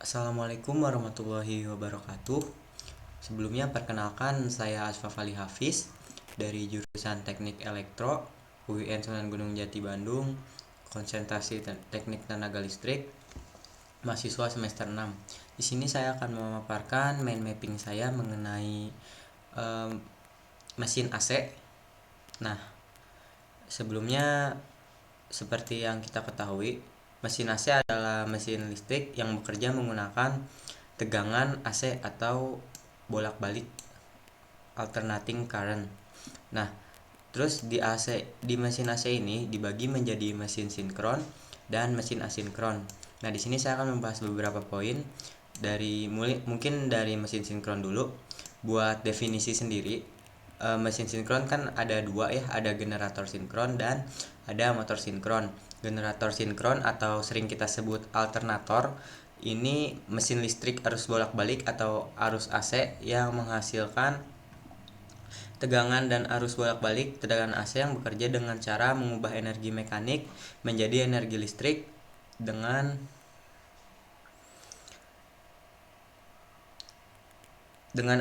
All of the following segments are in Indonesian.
Assalamualaikum warahmatullahi wabarakatuh. Sebelumnya perkenalkan saya Asfaf Ali Hafiz dari jurusan Teknik Elektro UIN Sunan Gunung Jati Bandung, konsentrasi Teknik Tenaga Listrik, mahasiswa semester 6. Di sini saya akan memaparkan mind mapping saya mengenai mesin AC. Nah, sebelumnya seperti yang kita ketahui, mesin AC adalah mesin listrik yang bekerja menggunakan tegangan AC atau bolak-balik alternating current. Nah, terus di mesin AC ini dibagi menjadi mesin sinkron dan mesin asinkron. Nah, di sini saya akan membahas beberapa poin mungkin dari mesin sinkron dulu. Buat definisi sendiri, mesin sinkron kan ada dua ya, ada generator sinkron dan ada motor sinkron. Generator sinkron atau sering kita sebut alternator ini mesin listrik arus bolak-balik atau arus AC yang menghasilkan tegangan dan arus bolak-balik tegangan AC yang bekerja dengan cara mengubah energi mekanik menjadi energi listrik dengan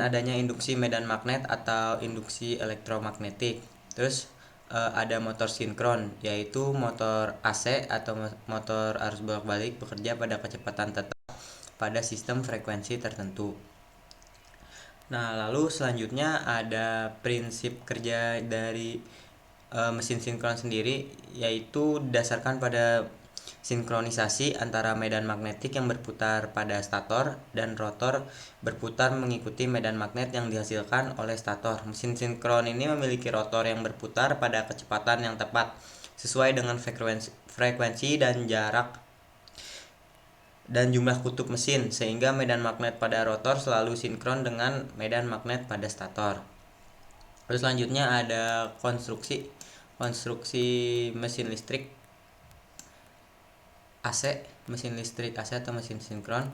adanya induksi medan magnet atau induksi elektromagnetik. Terus ada motor sinkron, yaitu motor AC atau motor arus bolak-balik bekerja pada kecepatan tetap pada sistem frekuensi tertentu. Nah, lalu selanjutnya ada prinsip kerja dari mesin sinkron sendiri, yaitu didasarkan pada sinkronisasi antara medan magnetik yang berputar pada stator dan rotor berputar mengikuti medan magnet yang dihasilkan oleh stator. Mesin sinkron ini memiliki rotor yang berputar pada kecepatan yang tepat sesuai dengan frekuensi dan jarak dan jumlah kutub mesin, sehingga medan magnet pada rotor selalu sinkron dengan medan magnet pada stator. Terus selanjutnya ada konstruksi mesin listrik AC, mesin listrik AC atau mesin sinkron.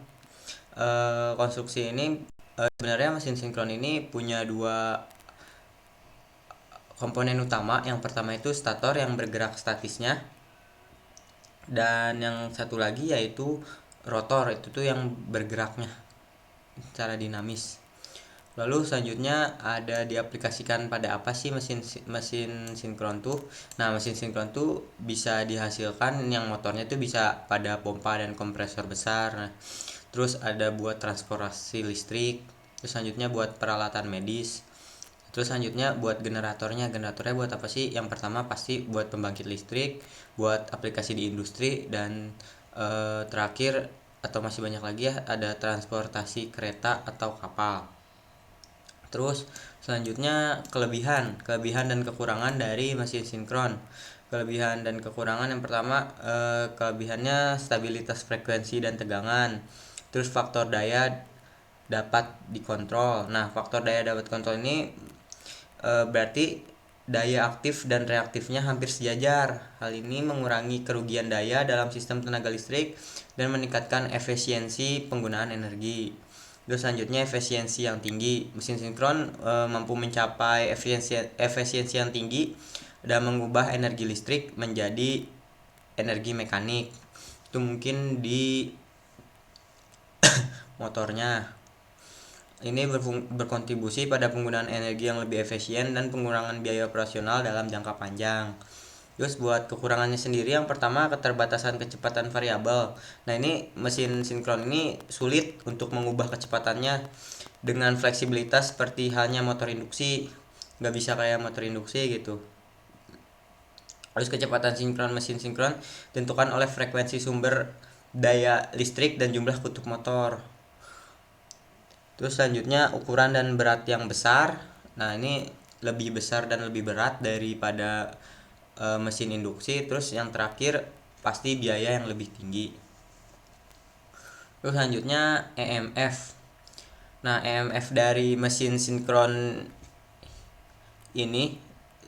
Konstruksi ini sebenarnya mesin sinkron ini punya dua komponen utama. Yang pertama itu stator yang bergerak statisnya, dan yang satu lagi yaitu rotor, itu tuh yang bergeraknya secara dinamis. Lalu selanjutnya ada diaplikasikan pada apa sih mesin sinkron tuh? Nah, mesin sinkron tuh bisa dihasilkan yang motornya tuh bisa pada pompa dan kompresor besar. Nah, terus ada buat transportasi listrik. Terus selanjutnya buat peralatan medis. Terus selanjutnya buat generatornya buat apa sih? Yang pertama pasti buat pembangkit listrik, buat aplikasi di industri, dan terakhir atau masih banyak lagi ya, ada transportasi kereta atau kapal. Terus selanjutnya kelebihan dan kekurangan dari mesin sinkron. Kelebihan dan kekurangan, yang pertama, kelebihannya stabilitas frekuensi dan tegangan. Terus faktor daya dapat dikontrol. Nah, faktor daya dapat kontrol ini berarti daya aktif dan reaktifnya hampir sejajar. Hal ini mengurangi kerugian daya dalam sistem tenaga listrik dan meningkatkan efisiensi penggunaan energi. Terus selanjutnya efisiensi yang tinggi. Mesin sinkron mampu mencapai efisiensi yang tinggi dan mengubah energi listrik menjadi energi mekanik. Itu mungkin di motornya. Ini berkontribusi pada penggunaan energi yang lebih efisien dan pengurangan biaya operasional dalam jangka panjang. Terus buat kekurangannya sendiri, yang pertama keterbatasan kecepatan variabel. Nah, ini mesin sinkron ini sulit untuk mengubah kecepatannya dengan fleksibilitas seperti halnya motor induksi. Nggak bisa kayak motor induksi gitu. Terus kecepatan sinkron mesin sinkron ditentukan oleh frekuensi sumber daya listrik dan jumlah kutub motor. Terus selanjutnya ukuran dan berat yang besar. Nah, ini lebih besar dan lebih berat daripada mesin induksi. Terus yang terakhir pasti biaya yang lebih tinggi. Terus selanjutnya EMF. Nah, EMF dari mesin sinkron ini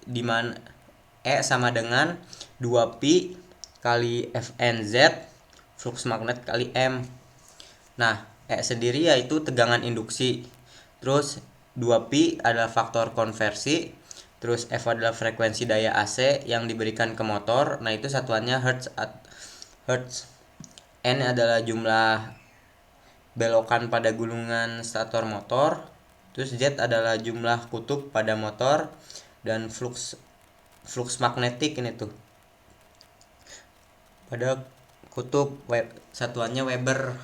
dimana sama dengan 2pi kali Fnz flux magnet kali M. Nah, sendiri yaitu tegangan induksi. Terus 2pi adalah faktor konversi. Terus F adalah frekuensi daya AC yang diberikan ke motor. Nah, itu satuannya hertz. N adalah jumlah belokan pada gulungan stator motor. Terus Z adalah jumlah kutub pada motor, dan flux magnetik ini tuh pada kutub, satuannya Weber.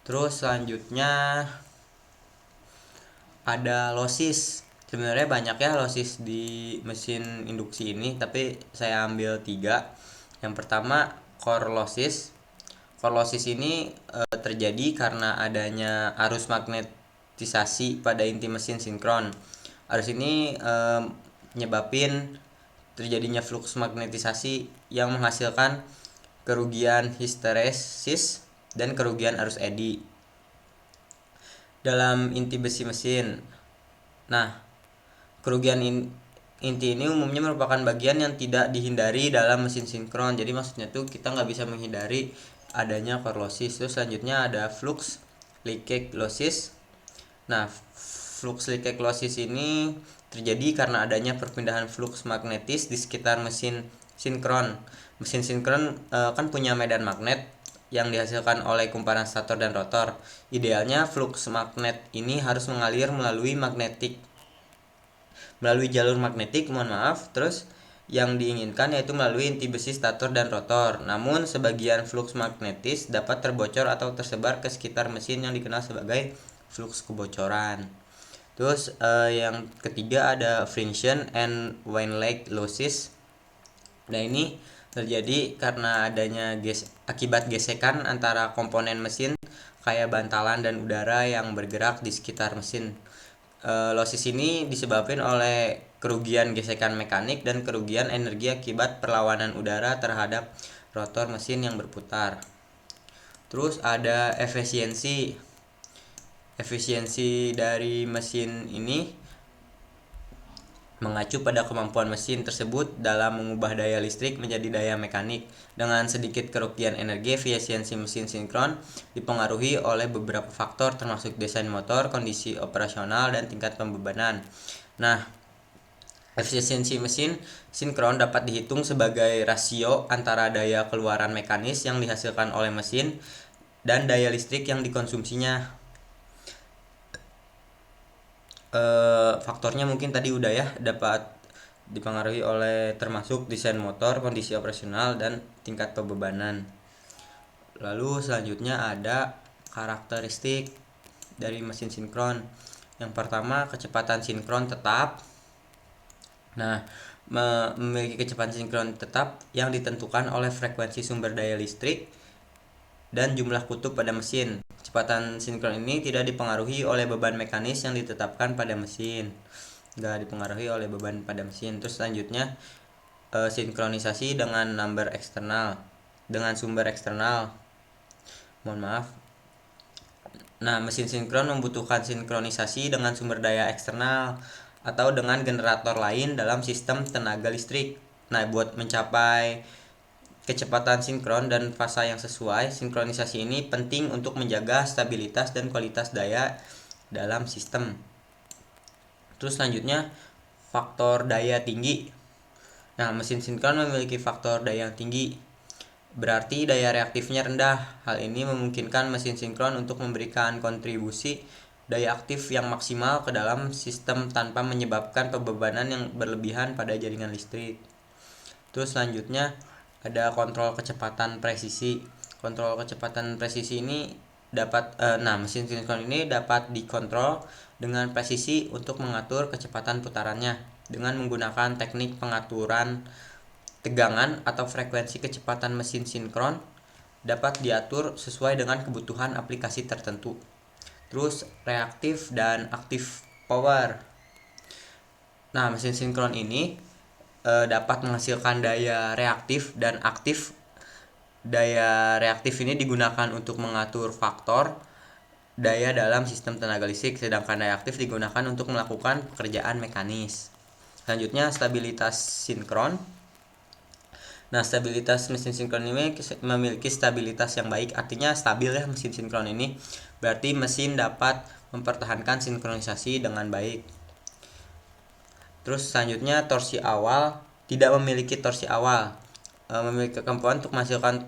Terus selanjutnya ada losis. Sebenarnya banyak ya losis di mesin induksi ini, tapi saya ambil 3. Yang pertama core losis. Core losis ini terjadi karena adanya arus magnetisasi pada inti mesin sinkron. Arus ini nyebabin terjadinya flux magnetisasi yang menghasilkan kerugian histeresis dan kerugian arus eddy dalam inti besi mesin. Nah, kerugian inti ini umumnya merupakan bagian yang tidak dihindari dalam mesin sinkron. Jadi maksudnya tuh kita nggak bisa menghindari adanya core losses. Terus selanjutnya ada flux leakage losses. Nah, flux leakage losses ini terjadi karena adanya perpindahan flux magnetis di sekitar mesin sinkron. Mesin sinkron kan punya medan magnet yang dihasilkan oleh kumparan stator dan rotor. Idealnya flux magnet ini harus mengalir melalui jalur magnetik, terus yang diinginkan yaitu melalui inti besi stator dan rotor. Namun sebagian flux magnetis dapat terbocor atau tersebar ke sekitar mesin yang dikenal sebagai flux kebocoran. Terus yang ketiga ada friction and Weinleg losses. Nah, ini terjadi karena adanya akibat gesekan antara komponen mesin kayak bantalan dan udara yang bergerak di sekitar mesin. Losses ini disebabkan oleh kerugian gesekan mekanik dan kerugian energi akibat perlawanan udara terhadap rotor mesin yang berputar. Terus ada efisiensi dari mesin ini mengacu pada kemampuan mesin tersebut dalam mengubah daya listrik menjadi daya mekanik. Dengan sedikit kerugian energi, efisiensi mesin sinkron dipengaruhi oleh beberapa faktor termasuk desain motor, kondisi operasional, dan tingkat pembebanan. Nah, efisiensi mesin sinkron dapat dihitung sebagai rasio antara daya keluaran mekanis yang dihasilkan oleh mesin dan daya listrik yang dikonsumsinya. Faktornya mungkin tadi udah ya, dapat dipengaruhi oleh termasuk desain motor, kondisi operasional, dan tingkat pembebanan. Lalu selanjutnya ada karakteristik dari mesin sinkron. Yang pertama, kecepatan sinkron tetap. Nah, memiliki kecepatan sinkron tetap yang ditentukan oleh frekuensi sumber daya listrik dan jumlah kutub pada mesin. Kecepatan sinkron ini tidak dipengaruhi oleh beban mekanis yang ditetapkan pada mesin. Nggak dipengaruhi oleh beban pada mesin. Terus selanjutnya sinkronisasi dengan sumber eksternal. Nah, mesin sinkron membutuhkan sinkronisasi dengan sumber daya eksternal atau dengan generator lain dalam sistem tenaga listrik. Nah, buat mencapai kecepatan sinkron dan fasa yang sesuai, sinkronisasi ini penting untuk menjaga stabilitas dan kualitas daya dalam sistem. Terus selanjutnya, faktor daya tinggi. Nah, mesin sinkron memiliki faktor daya yang tinggi, berarti daya reaktifnya rendah. Hal ini memungkinkan mesin sinkron untuk memberikan kontribusi daya aktif yang maksimal ke dalam sistem tanpa menyebabkan pembebanan yang berlebihan pada jaringan listrik. Terus selanjutnya ada kontrol kecepatan presisi. Kontrol kecepatan presisi ini mesin sinkron ini dapat dikontrol dengan presisi untuk mengatur kecepatan putarannya dengan menggunakan teknik pengaturan tegangan atau frekuensi kecepatan mesin sinkron dapat diatur sesuai dengan kebutuhan aplikasi tertentu. Terus reaktif dan aktif power. Nah, mesin sinkron ini dapat menghasilkan daya reaktif dan aktif. Daya reaktif ini digunakan untuk mengatur faktor daya dalam sistem tenaga listrik, sedangkan daya aktif digunakan untuk melakukan pekerjaan mekanis. Selanjutnya, stabilitas sinkron. Nah, stabilitas mesin sinkron ini memiliki stabilitas yang baik, artinya stabil ya mesin sinkron ini. Berarti mesin dapat mempertahankan sinkronisasi dengan baik. Terus selanjutnya, torsi awal. Tidak memiliki torsi awal, memiliki kemampuan untuk menghasilkan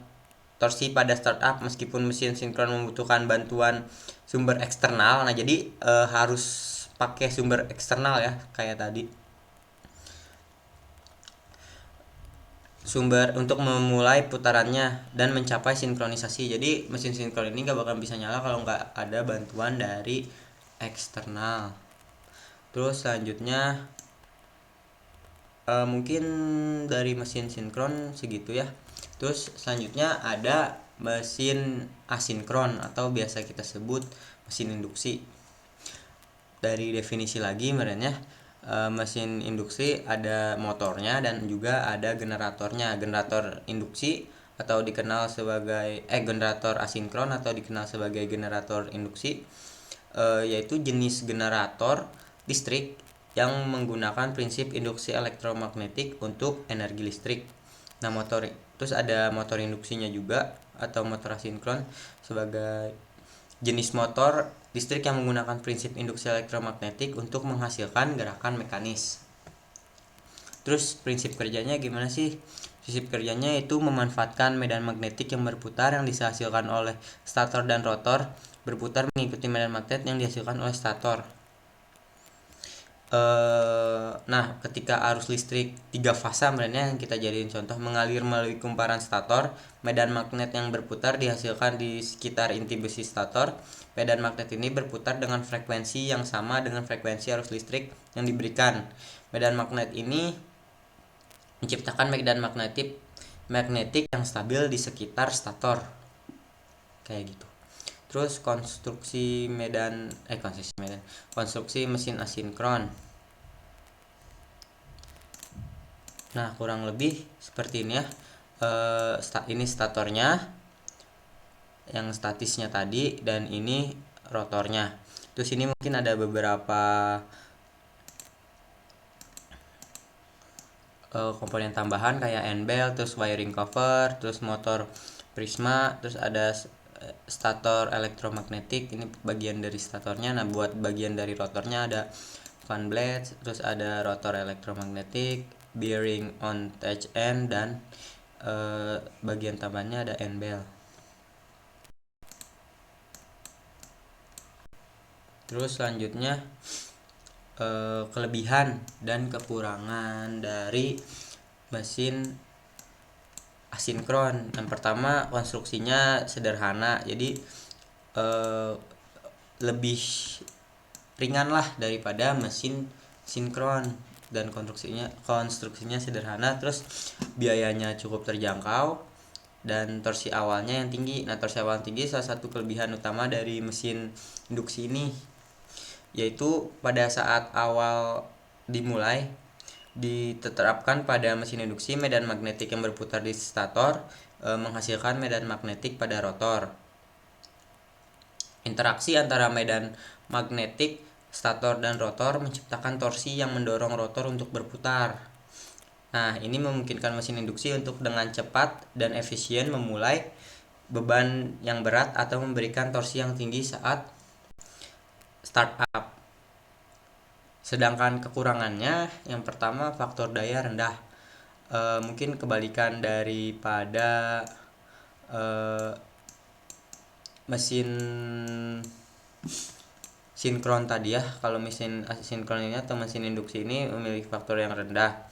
torsi pada startup meskipun mesin sinkron membutuhkan bantuan sumber eksternal. Nah, jadi harus pakai sumber eksternal ya, kayak tadi. Sumber untuk memulai putarannya dan mencapai sinkronisasi. Jadi mesin sinkron ini gak bakal bisa nyala kalau nggak ada bantuan dari eksternal. Terus selanjutnya mungkin dari mesin sinkron segitu ya. Terus selanjutnya ada mesin asinkron atau biasa kita sebut mesin induksi. Dari definisi lagi merenya, mesin induksi ada motornya dan juga ada generatornya. Generator induksi atau dikenal sebagai generator asinkron atau dikenal sebagai generator induksi, yaitu jenis generator listrik yang menggunakan prinsip induksi elektromagnetik untuk energi listrik. Nah, terus ada motor induksinya juga atau motor asinkron sebagai jenis motor listrik yang menggunakan prinsip induksi elektromagnetik untuk menghasilkan gerakan mekanis. Terus prinsip kerjanya gimana sih? Prinsip kerjanya itu memanfaatkan medan magnetik yang berputar yang dihasilkan oleh stator dan rotor berputar mengikuti medan magnet yang dihasilkan oleh stator. Nah, ketika arus listrik 3 fasa sebenarnya yang kita jadiin contoh mengalir melalui kumparan stator, medan magnet yang berputar dihasilkan di sekitar inti besi stator. Medan magnet ini berputar dengan frekuensi yang sama dengan frekuensi arus listrik yang diberikan. Medan magnet ini menciptakan medan magnetik yang stabil di sekitar stator. Kayak gitu. Terus konstruksi mesin asinkron. Nah, kurang lebih seperti ini ya. Ini statornya yang statisnya tadi dan ini rotornya. Terus ini mungkin ada beberapa komponen tambahan kayak N-bell, terus wiring cover, terus motor prisma, terus ada stator elektromagnetik, ini bagian dari statornya. Nah, buat bagian dari rotornya ada fan blades, terus ada rotor elektromagnetik, bearing on touch end, dan bagian tambahnya ada N-bell. Terus selanjutnya kelebihan dan kekurangan dari mesin asinkron. Yang pertama, konstruksinya sederhana, jadi lebih ringan lah daripada mesin sinkron, dan konstruksinya sederhana. Terus biayanya cukup terjangkau dan torsi awalnya yang tinggi. Nah, torsi awal tinggi salah satu kelebihan utama dari mesin induksi ini, yaitu pada saat awal dimulai diterapkan pada mesin induksi medan magnetik yang berputar di stator menghasilkan medan magnetik pada rotor. Interaksi antara medan magnetik stator dan rotor menciptakan torsi yang mendorong rotor untuk berputar. Nah, ini memungkinkan mesin induksi untuk dengan cepat dan efisien memulai beban yang berat atau memberikan torsi yang tinggi saat startup. Sedangkan kekurangannya, yang pertama faktor daya rendah. Mungkin kebalikan daripada mesin sinkron tadi ya. Kalau mesin sinkron ini atau mesin induksi ini memiliki faktor yang rendah,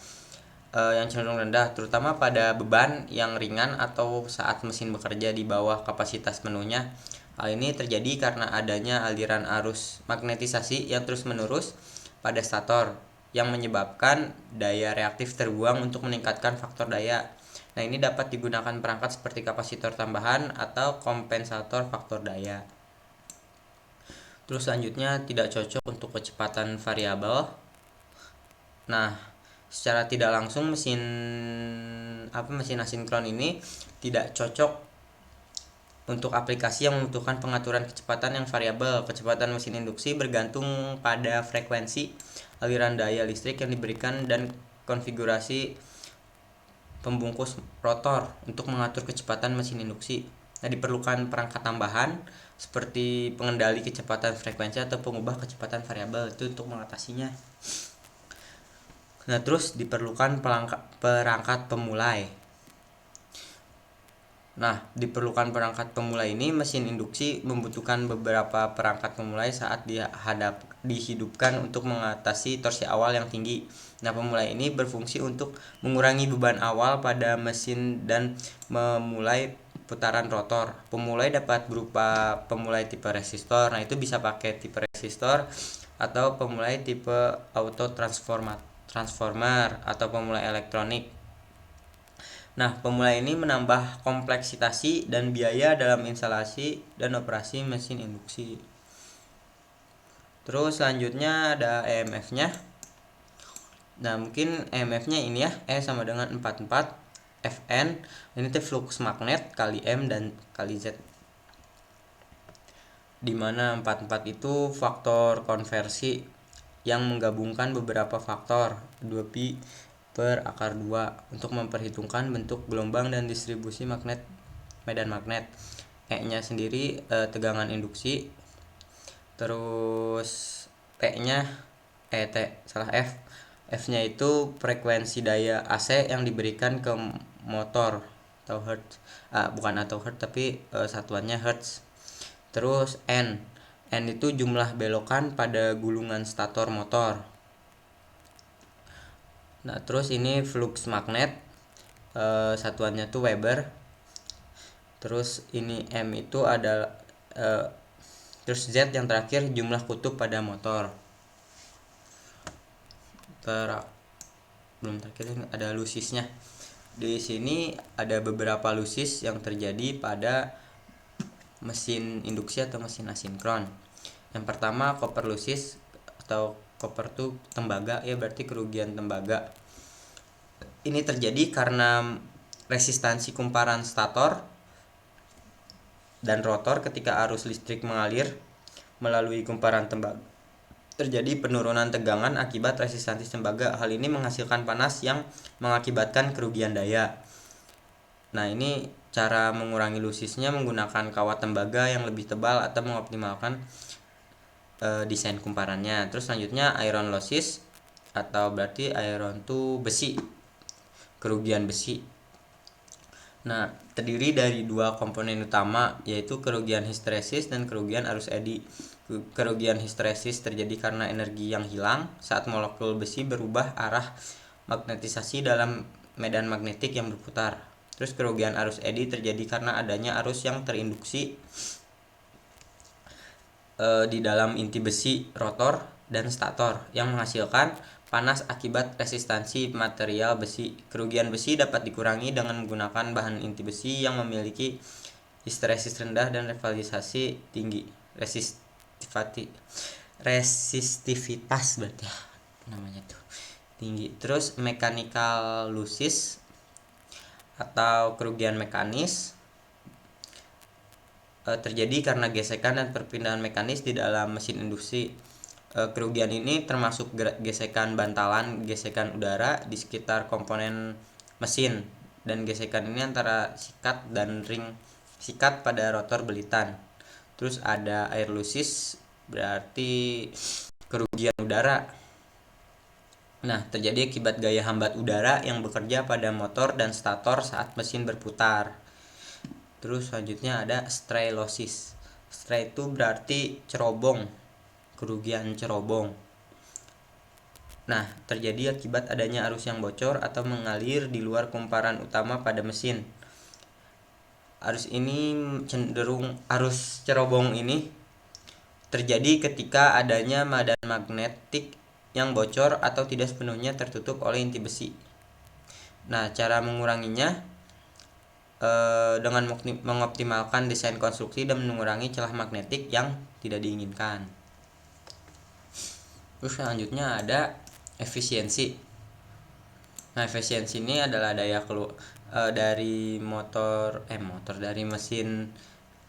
yang cenderung rendah, terutama pada beban yang ringan atau saat mesin bekerja di bawah kapasitas penuhnya. Hal ini terjadi karena adanya aliran arus magnetisasi yang terus-menerus pada stator yang menyebabkan daya reaktif terbuang untuk meningkatkan faktor daya. Nah, ini dapat digunakan perangkat seperti kapasitor tambahan atau kompensator faktor daya. Terus selanjutnya tidak cocok untuk kecepatan variabel. Nah, secara tidak langsung mesin asinkron ini tidak cocok untuk aplikasi yang membutuhkan pengaturan kecepatan yang variabel. Kecepatan mesin induksi bergantung pada frekuensi aliran daya listrik yang diberikan dan konfigurasi pembungkus rotor untuk mengatur kecepatan mesin induksi. Nah, diperlukan perangkat tambahan seperti pengendali kecepatan frekuensi atau pengubah kecepatan variabel itu untuk mengatasinya. Nah, terus diperlukan perangkat pemulai. Nah, diperlukan perangkat pemulai ini, mesin induksi membutuhkan beberapa perangkat pemulai saat dihidupkan untuk mengatasi torsi awal yang tinggi. Nah, pemulai ini berfungsi untuk mengurangi beban awal pada mesin dan memulai putaran rotor. Pemulai dapat berupa pemulai tipe resistor. Nah, itu bisa pakai tipe resistor atau pemulai tipe auto transformer atau pemulai elektronik. Nah, pemulai ini menambah kompleksitas dan biaya dalam instalasi dan operasi mesin induksi. Terus selanjutnya ada EMF-nya. Nah, mungkin EMF-nya ini ya, E sama dengan 44 Fn. Ini tuh flux magnet kali M dan kali Z. Di mana 44 itu faktor konversi yang menggabungkan beberapa faktor 2pi per akar 2 untuk memperhitungkan bentuk gelombang dan distribusi medan magnet. E-nya sendiri tegangan induksi. Terus T-nya F-nya itu frekuensi daya AC yang diberikan ke motor atau hertz. Bukan atau hertz tapi satuannya hertz. Terus N itu jumlah belokan pada gulungan stator motor. Nah, terus ini flux magnet, satuannya tuh Weber. Terus ini M itu ada terus Z yang terakhir jumlah kutub pada motor. Belum terakhir ada lusisnya. Di sini ada beberapa lusis yang terjadi pada mesin induksi atau mesin asinkron. Yang pertama koper lusis atau koper tuh tembaga, ya berarti kerugian tembaga. Ini terjadi karena resistansi kumparan stator dan rotor ketika arus listrik mengalir melalui kumparan tembaga. Terjadi penurunan tegangan akibat resistansi tembaga. Hal ini menghasilkan panas yang mengakibatkan kerugian daya. Nah, ini cara mengurangi lusisnya menggunakan kawat tembaga yang lebih tebal atau mengoptimalkan desain kumparannya. Terus selanjutnya iron losses atau berarti iron itu besi, kerugian besi. Nah, terdiri dari dua komponen utama, yaitu kerugian histeresis dan kerugian arus eddy. Kerugian histeresis terjadi karena energi yang hilang saat molekul besi berubah arah magnetisasi dalam medan magnetik yang berputar. Terus kerugian arus eddy terjadi karena adanya arus yang terinduksi di dalam inti besi rotor dan stator yang menghasilkan panas akibat resistansi material besi. Kerugian besi dapat dikurangi dengan menggunakan bahan inti besi yang memiliki histeresis rendah dan rivalisasi tinggi. Resistivitas berarti ya, namanya tuh tinggi. Terus mechanical losses atau kerugian mekanis terjadi karena gesekan dan perpindahan mekanis di dalam mesin induksi. Kerugian ini termasuk gesekan bantalan, gesekan udara di sekitar komponen mesin, dan gesekan ini antara sikat dan ring sikat pada rotor belitan. Terus ada air losses, berarti kerugian udara. Nah, terjadi akibat gaya hambat udara yang bekerja pada motor dan stator saat mesin berputar. Terus selanjutnya ada stray losses. Stray itu berarti cerobong, kerugian cerobong. Nah, terjadi akibat adanya arus yang bocor atau mengalir di luar kumparan utama pada mesin. Arus cerobong ini terjadi ketika adanya medan magnetik yang bocor atau tidak sepenuhnya tertutup oleh inti besi. Nah, cara menguranginya dengan mengoptimalkan desain konstruksi dan mengurangi celah magnetik yang tidak diinginkan. Terus selanjutnya ada efisiensi. Nah, efisiensi ini adalah daya dari dari mesin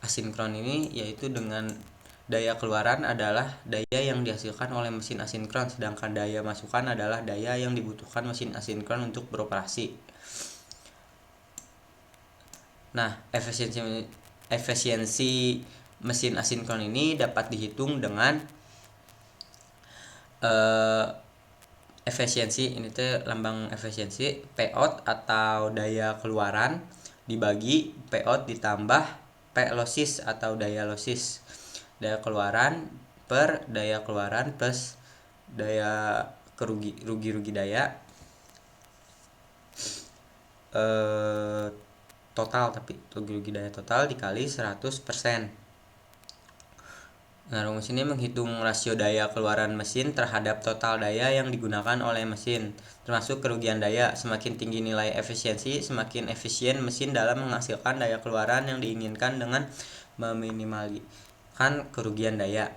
asinkron ini, yaitu dengan daya keluaran adalah daya yang dihasilkan oleh mesin asinkron, sedangkan daya masukan adalah daya yang dibutuhkan mesin asinkron untuk beroperasi. Nah, efisiensi mesin asinkron ini dapat dihitung dengan efisiensi ini tuh lambang efisiensi Pout atau daya keluaran dibagi P out ditambah P losis atau daya losis. Daya keluaran per daya keluaran plus daya rugi daya total, tapi rugi daya total dikali 100%. Nah, rumus ini menghitung rasio daya keluaran mesin terhadap total daya yang digunakan oleh mesin, termasuk kerugian daya. Semakin tinggi nilai efisiensi, semakin efisien mesin dalam menghasilkan daya keluaran yang diinginkan dengan meminimalkan kerugian daya.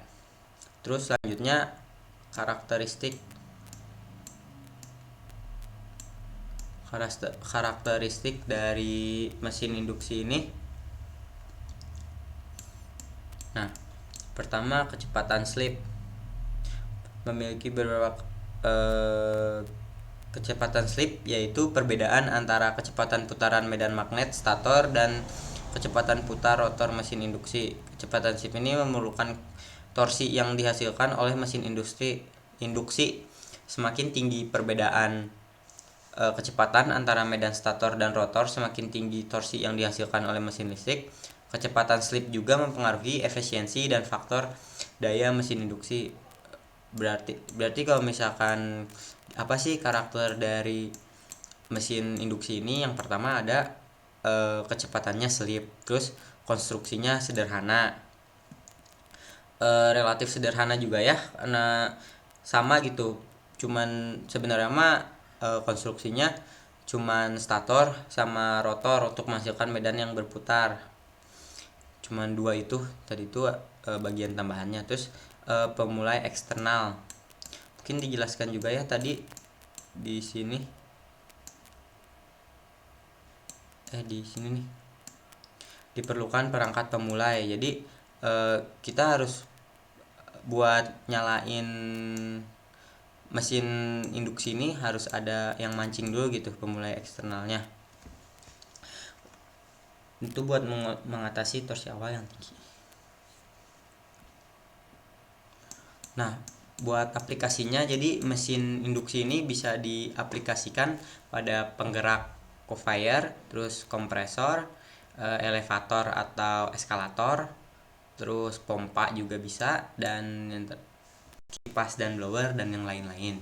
Terus selanjutnya karakteristik dari mesin induksi ini. Nah, pertama, kecepatan slip. Memiliki beberapa kecepatan slip, yaitu perbedaan antara kecepatan putaran medan magnet stator dan kecepatan putar rotor mesin induksi. Kecepatan slip ini memerlukan torsi yang dihasilkan oleh mesin induksi. Semakin tinggi perbedaan kecepatan antara medan stator dan rotor, semakin tinggi torsi yang dihasilkan oleh mesin listrik. Kecepatan slip juga mempengaruhi efisiensi dan faktor daya mesin induksi. Berarti kalau misalkan apa sih karakter dari mesin induksi ini? Yang pertama ada kecepatannya slip, terus konstruksinya sederhana, relatif sederhana juga ya, karena sama gitu, cuman sebenarnya mah konstruksinya cuman stator sama rotor untuk menghasilkan medan yang berputar, cuman dua itu tadi itu bagian tambahannya. Terus pemulai eksternal mungkin dijelaskan juga ya tadi di sini di sini nih, diperlukan perangkat pemulai. Jadi kita harus buat nyalain mesin induksi ini harus ada yang mancing dulu gitu, pemulai eksternalnya. Itu buat mengatasi torsi awal yang tinggi. Nah, buat aplikasinya, jadi mesin induksi ini bisa diaplikasikan pada penggerak conveyor, terus kompresor, elevator atau eskalator, terus pompa juga bisa, dan kipas dan blower dan yang lain-lain.